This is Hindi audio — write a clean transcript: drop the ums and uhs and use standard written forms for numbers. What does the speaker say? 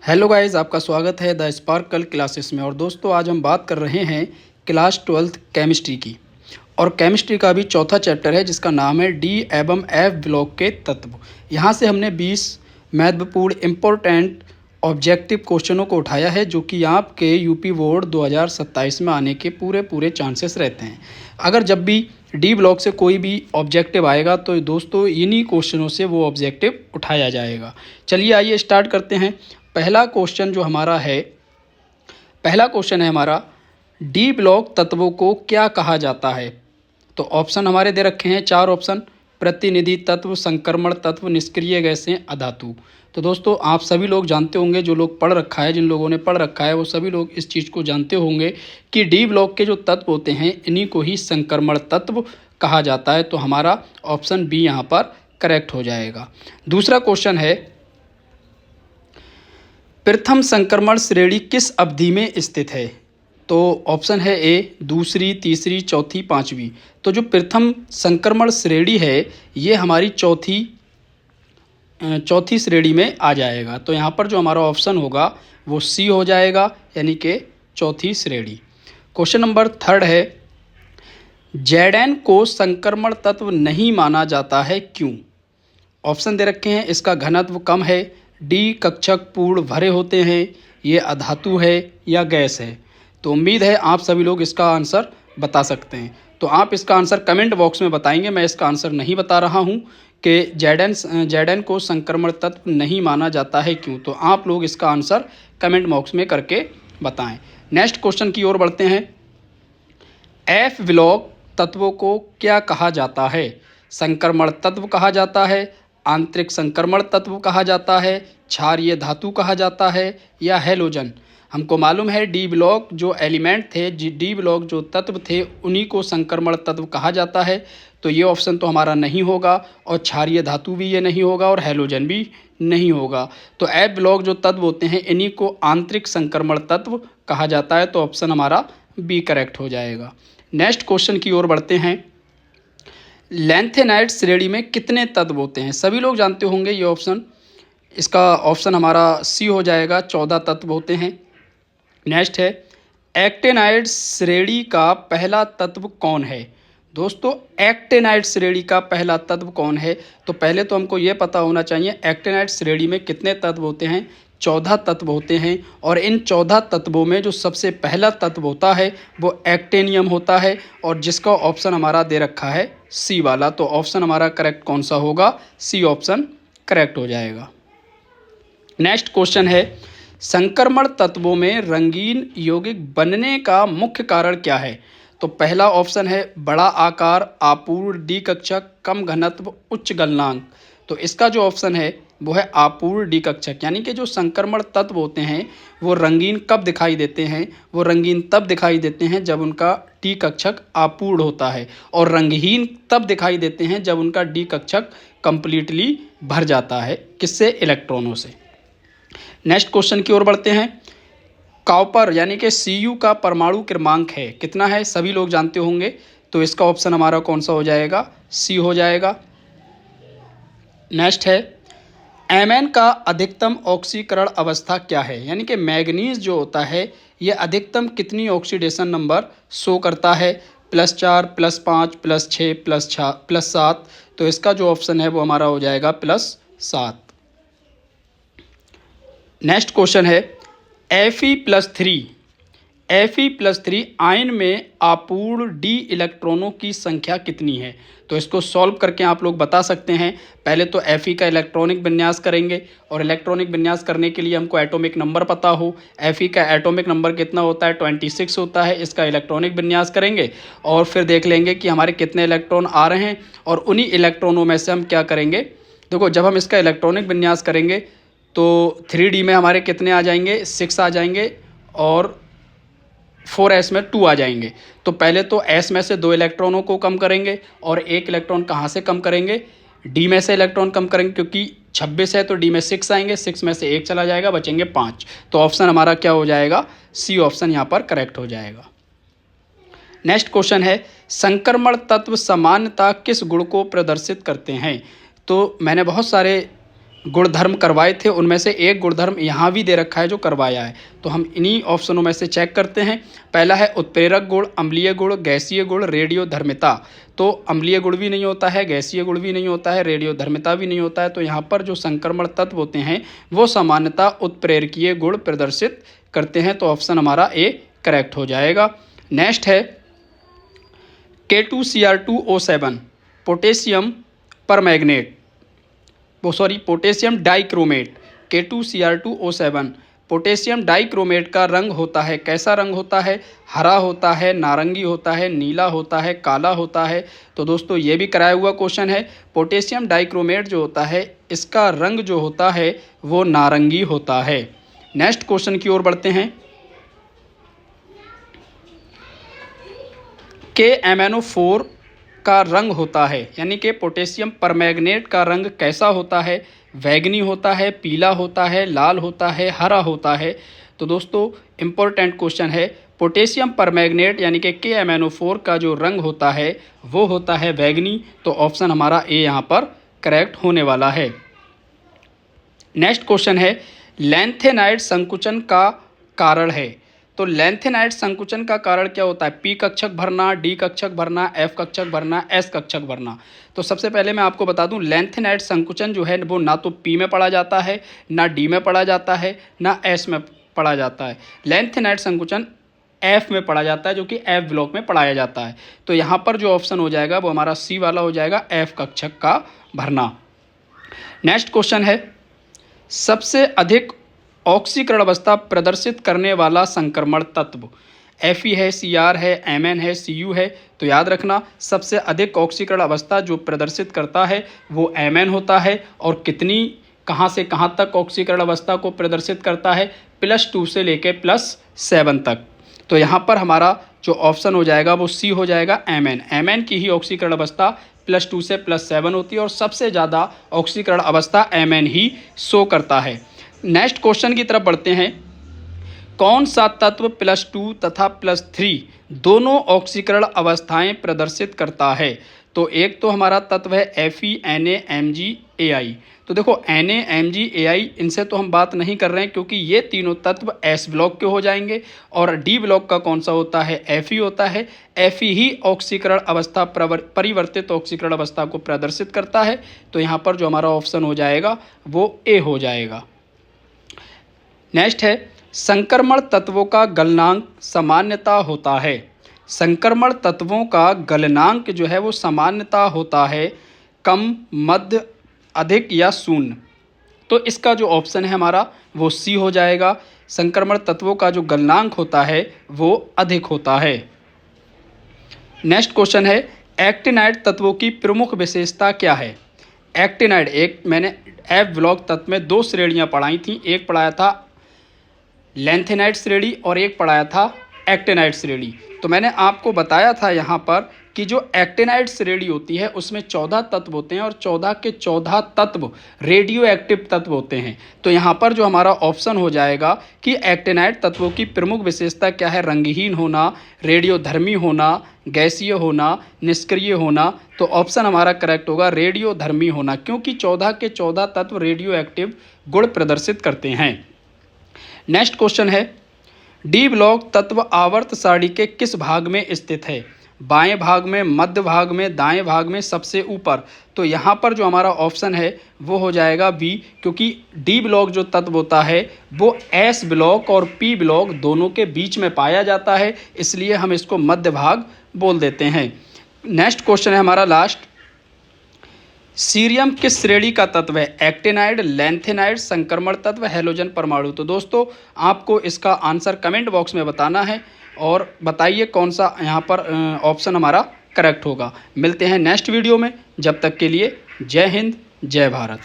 हेलो गाइस, आपका स्वागत है द स्पार्कल क्लासेस में। और दोस्तों, आज हम बात कर रहे हैं क्लास 12th केमिस्ट्री की। और केमिस्ट्री का भी चौथा चैप्टर है जिसका नाम है डी एवं एफ ब्लॉक के तत्व। यहाँ से हमने 20 महत्वपूर्ण इम्पोर्टेंट ऑब्जेक्टिव क्वेश्चनों को उठाया है जो कि आपके यूपी बोर्ड 2027 में आने के पूरे चांसेस रहते हैं। अगर जब भी डी ब्लॉक से कोई भी ऑब्जेक्टिव आएगा तो दोस्तों इन्हीं क्वेश्चनों से वो ऑब्जेक्टिव उठाया जाएगा। चलिए आइए स्टार्ट करते हैं। पहला क्वेश्चन है हमारा, डी ब्लॉक तत्वों को क्या कहा जाता है। तो ऑप्शन हमारे दे रखे हैं 4 ऑप्शन: प्रतिनिधि तत्व, संक्रमण तत्व, निष्क्रिय गैसें, अधातु। तो दोस्तों आप सभी लोग जानते होंगे, जो लोग पढ़ रखा है, जिन लोगों ने पढ़ रखा है वो सभी लोग इस चीज़ को जानते होंगे कि डी ब्लॉक के जो तत्व होते हैं इन्हीं को ही संक्रमण तत्व कहा जाता है। तो हमारा ऑप्शन बी यहाँ पर करेक्ट हो जाएगा। दूसरा क्वेश्चन है, प्रथम संक्रमण श्रेणी किस अवधि में स्थित है। तो ऑप्शन है ए, दूसरी, तीसरी, चौथी, पांचवी। तो जो प्रथम संक्रमण श्रेणी है ये हमारी चौथी श्रेणी में आ जाएगा। तो यहाँ पर जो हमारा ऑप्शन होगा वो सी हो जाएगा, यानी कि चौथी श्रेणी। क्वेश्चन नंबर 3 है, जेडएन को संक्रमण तत्व नहीं माना जाता है, क्यों। ऑप्शन दे रखे हैं, इसका घनत्व कम है, डी कक्षक पूर्ण भरे होते हैं, ये अधातु है या गैस है। तो उम्मीद है आप सभी लोग इसका आंसर बता सकते हैं। तो आप इसका आंसर कमेंट बॉक्स में बताएंगे। मैं इसका आंसर नहीं बता रहा हूं कि जेडएन को संक्रमण तत्व नहीं माना जाता है, क्यों। तो आप लोग इसका आंसर कमेंट बॉक्स में करके बताएं। नेक्स्ट क्वेश्चन की ओर बढ़ते हैं। एफ ब्लॉक तत्वों को क्या कहा जाता है। संक्रमण तत्व कहा जाता है, आंतरिक संक्रमण तत्व कहा जाता है, क्षारीय धातु कहा जाता है या हैलोजन। हमको मालूम है डी ब्लॉक जो एलिमेंट थे, डी ब्लॉक जो तत्व थे उन्हीं को संक्रमण तत्व कहा जाता है। तो ये ऑप्शन तो हमारा नहीं होगा, और क्षारीय धातु भी ये नहीं होगा, और हैलोजन भी नहीं होगा। तो एफ ब्लॉक जो तत्व होते हैं इन्हीं को आंतरिक संक्रमण तत्व कहा जाता है। तो ऑप्शन हमारा बी करेक्ट हो जाएगा। नेक्स्ट क्वेश्चन की ओर बढ़ते हैं। लैंथेनाइड श्रेणी में कितने तत्व होते हैं। सभी लोग जानते होंगे ये ऑप्शन, इसका ऑप्शन हमारा सी हो जाएगा, 14 तत्व होते हैं। नेक्स्ट है, एक्टेनाइड श्रेणी का पहला तत्व कौन है। दोस्तों एक्टेनाइड श्रेणी का पहला तत्व कौन है। तो पहले तो हमको ये पता होना चाहिए एक्टेनाइड श्रेणी में कितने तत्व होते हैं। 14 तत्व होते हैं, और इन 14 तत्वों में जो सबसे पहला तत्व होता है वो एक्टेनियम होता है, और जिसका ऑप्शन हमारा दे रखा है सी वाला। तो ऑप्शन हमारा करेक्ट कौन सा होगा, सी ऑप्शन करेक्ट हो जाएगा। नेक्स्ट क्वेश्चन है, संक्रमण तत्वों में रंगीन यौगिक बनने का मुख्य कारण क्या है। तो पहला ऑप्शन है बड़ा आकार, आपूर्ण डी कक्षक, कम घनत्व, उच्च गलनांक। तो इसका जो ऑप्शन है वो है आपूर्ण डी कक्षक। यानी कि जो संक्रमण तत्व होते हैं वो रंगीन कब दिखाई देते हैं, वो रंगीन तब दिखाई देते हैं जब उनका डी कक्षक आपूर्ण होता है, और रंगहीन तब दिखाई देते हैं जब उनका डी कक्षक कंप्लीटली भर जाता है, किससे, इलेक्ट्रॉनों से। नेक्स्ट क्वेश्चन की ओर बढ़ते हैं। कॉपर यानी कि Cu का परमाणु क्रमांक है कितना है, सभी लोग जानते होंगे। तो इसका ऑप्शन हमारा कौन सा हो जाएगा, सी हो जाएगा। नेक्स्ट है, Mn का अधिकतम ऑक्सीकरण अवस्था क्या है। यानी कि मैग्नीज जो होता है ये अधिकतम कितनी ऑक्सीडेशन नंबर शो करता है, +4, +5, +6, +7। तो इसका जो ऑप्शन है वो हमारा हो जाएगा +7। नेक्स्ट क्वेश्चन है, Fe+3 आयन में अपूर्ण डी इलेक्ट्रॉनों की संख्या कितनी है। तो इसको सॉल्व करके आप लोग बता सकते हैं। पहले तो Fe का इलेक्ट्रॉनिक विन्यास करेंगे, और इलेक्ट्रॉनिक विन्यास करने के लिए हमको एटॉमिक नंबर पता हो। Fe का एटॉमिक नंबर कितना होता है, 26 होता है। इसका इलेक्ट्रॉनिक विन्यास करेंगे और फिर देख लेंगे कि हमारे कितने इलेक्ट्रॉन आ रहे हैं, और उन्हीं इलेक्ट्रॉनों में से हम क्या करेंगे। देखो जब हम इसका इलेक्ट्रॉनिक विन्यास करेंगे तो 3D में हमारे कितने आ जाएंगे, 6 आ जाएंगे, और 4s में 2 आ जाएंगे। तो पहले तो s में से 2 इलेक्ट्रॉनों को कम करेंगे, और 1 इलेक्ट्रॉन कहाँ से कम करेंगे, d में से इलेक्ट्रॉन कम करेंगे, क्योंकि 26 है तो d में 6 आएंगे, 6 में से 1 चला जाएगा, बचेंगे 5। तो ऑप्शन हमारा क्या हो जाएगा, सी ऑप्शन यहाँ पर करेक्ट हो जाएगा। नेक्स्ट क्वेश्चन है, संक्रमण तत्व सामान्यतः किस गुण को प्रदर्शित करते हैं। तो मैंने बहुत सारे गुणधर्म करवाए थे उनमें से एक गुणधर्म यहाँ भी दे रखा है जो करवाया है। तो हम इन्हीं ऑप्शनों में से चेक करते हैं। पहला है उत्प्रेरक गुण, अम्लीय गुण, गैसीय गुण, रेडियोधर्मिता। तो अम्लीय गुण भी नहीं होता है, गैसीय गुण भी नहीं होता है, रेडियोधर्मिता भी नहीं होता है। तो यहाँ पर जो संक्रमण तत्व होते हैं वो सामान्यतः उत्प्रेरकीय गुण प्रदर्शित करते हैं। तो ऑप्शन हमारा ए करेक्ट हो जाएगा। नेक्स्ट है K2Cr2O7 potassium permanganate, potassium dichromate. K2Cr2O7 potassium dichromate का रंग होता है, कैसा रंग होता है? हरा होता है, नारंगी होता है, नीला होता है, काला होता है। तो दोस्तों ये भी कराया हुआ क्वेश्चन है। पोटेशियम डाइक्रोमेट जो होता है इसका रंग जो होता है वो नारंगी होता है। नेक्स्ट क्वेश्चन की ओर बढ़ते हैं। KMnO4 का रंग होता है, यानी कि पोटेशियम परमैंगनेट का रंग कैसा होता है? बैंगनी होता है, पीला होता है, लाल होता है, हरा होता है। तो दोस्तों इम्पोर्टेंट क्वेश्चन है, पोटेशियम परमैंगनेट यानी कि KMnO4 का जो रंग होता है वो होता है बैंगनी। तो ऑप्शन हमारा ए यहाँ पर करेक्ट होने वाला है। नेक्स्ट क्वेश्चन है लैंथेनाइड संकुचन का कारण है। तो लैंथेनाइड संकुचन का कारण क्या होता है? पी कक्षक भरना, डी कक्षक भरना, एफ कक्षक भरना, एस कक्षक भरना। तो सबसे पहले मैं आपको बता दूं लैंथेनाइड संकुचन जो है वो ना तो पी में पढ़ा जाता है, ना डी में पढ़ा जाता है, ना एस में पढ़ा जाता है। लैंथेनाइड संकुचन एफ में पढ़ा जाता है, जो कि एफ ब्लॉक में पढ़ाया जाता है। तो यहाँ पर जो ऑप्शन हो जाएगा वो हमारा सी वाला हो जाएगा, एफ कक्षक का भरना। नेक्स्ट क्वेश्चन है सबसे अधिक ऑक्सीकरण अवस्था प्रदर्शित करने वाला संक्रमण तत्व। Fe है, Cr है, Mn है, Cu है। तो याद रखना सबसे अधिक ऑक्सीकरण अवस्था जो प्रदर्शित करता है वो Mn होता है। और कितनी, कहाँ से कहाँ तक ऑक्सीकरण अवस्था को प्रदर्शित करता है? +2 से लेके +7 तक। तो यहाँ पर हमारा जो ऑप्शन हो जाएगा वो सी हो जाएगा, Mn की ही ऑक्सीकरण अवस्था +2 से +7 होती है और सबसे ज़्यादा ऑक्सीकरण अवस्था Mn ही शो करता है। नेक्स्ट क्वेश्चन की तरफ बढ़ते हैं। कौन सा तत्व +2 तथा +3 दोनों ऑक्सीकरण अवस्थाएं प्रदर्शित करता है? तो एक तो हमारा तत्व है Fe, Na, Mg, Ai। तो देखो Na, Mg, Ai इनसे तो हम बात नहीं कर रहे हैं क्योंकि ये तीनों तत्व S ब्लॉक के हो जाएंगे। और D ब्लॉक का कौन सा होता है? Fe होता है। Fe ही ऑक्सीकरण अवस्था परिवर्तित ऑक्सीकरण अवस्था को प्रदर्शित करता है। तो यहाँ पर जो हमारा ऑप्शन हो जाएगा वो ए हो जाएगा। नेक्स्ट है संक्रमण तत्वों का गलनांक सामान्यता होता है। संक्रमण तत्वों का गलनांक जो है वो सामान्यता होता है कम, मध्य, अधिक या शून्य। तो इसका जो ऑप्शन है हमारा वो सी हो जाएगा। संक्रमण तत्वों का जो गलनांक होता है वो अधिक होता है। नेक्स्ट क्वेश्चन है एक्टिनाइड तत्वों की प्रमुख विशेषता क्या है? एक्टिनाइड, एक मैंने एफ ब्लॉक तत्व में 2 श्रेणियां पढ़ाई थी, एक पढ़ाया था लैंथेनाइड श्रेणी और एक पढ़ाया था एक्टिनाइड श्रेणी। तो मैंने आपको बताया था यहाँ पर कि जो एक्टिनाइड श्रेणी होती है उसमें 14 तत्व होते हैं और 14 के 14 तत्व रेडियो एक्टिव तत्व होते हैं। तो यहाँ पर जो हमारा ऑप्शन हो जाएगा कि एक्टिनाइड तत्वों की प्रमुख विशेषता क्या है? रंगहीन होना, रेडियोधर्मी होना, गैसीय होना, निष्क्रिय होना। तो ऑप्शन हमारा करेक्ट होगा रेडियोधर्मी होना, क्योंकि 14 के 14 तत्व रेडियो एक्टिव गुण प्रदर्शित करते हैं। नेक्स्ट क्वेश्चन है डी ब्लॉक तत्व आवर्त सारणी के किस भाग में स्थित है? बाएं भाग में, मध्य भाग में, दाएं भाग में, सबसे ऊपर। तो यहाँ पर जो हमारा ऑप्शन है वो हो जाएगा बी, क्योंकि डी ब्लॉक जो तत्व होता है वो एस ब्लॉक और पी ब्लॉक दोनों के बीच में पाया जाता है, इसलिए हम इसको मध्य भाग बोल देते हैं। नेक्स्ट क्वेश्चन है हमारा लास्ट, सीरियम किस श्रेणी का तत्व है? एक्टिनाइड, लैंथेनाइड, संक्रमण तत्व, हैलोजन परमाणु। तो दोस्तों आपको इसका आंसर कमेंट बॉक्स में बताना है और बताइए कौन सा यहाँ पर ऑप्शन हमारा करेक्ट होगा। मिलते हैं नेक्स्ट वीडियो में, जब तक के लिए जय हिंद, जय भारत।